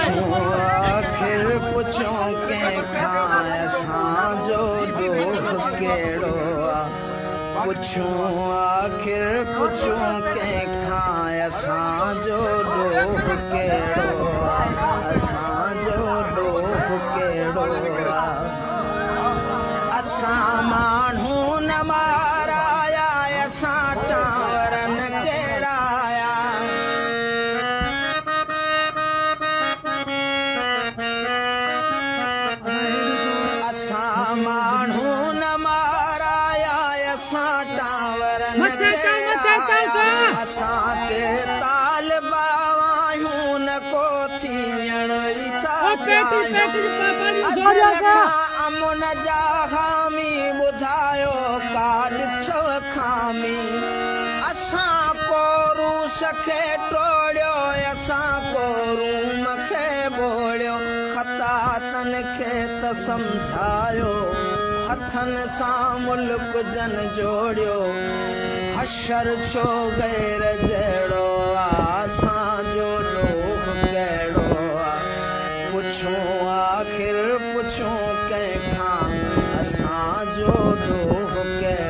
पुछूं आखिर पुछूं कंहिंखां असांजो ॾोह कहिड़ो आहे पुछूं आखिर पुछूं कंहिंखां असांजो ॾोह कहिड़ो आहे असांजो ॾोह कहिड़ो आहे असां माण्हू न माराया असां टावर न केराया असां माण्हू न माराया असां टावर न केराया असांखे तालिबा आहियूं न को थियण ई था अमुन जा हामी ॿुधायो का ॾिठो खामी असां कोरूस खे टोड़ियो असां कोरूम खे ॿोड़ियो ख़तातन खे त सम्झायो हथनि सां मुल्क जन जोड़ियो हशर छो गैर जहिड़ो आहे असांजो ॾोह कहिड़ो आहे पुछूं आखिर पुछूं कंहिंखां असांजो ॾोह कहिड़ो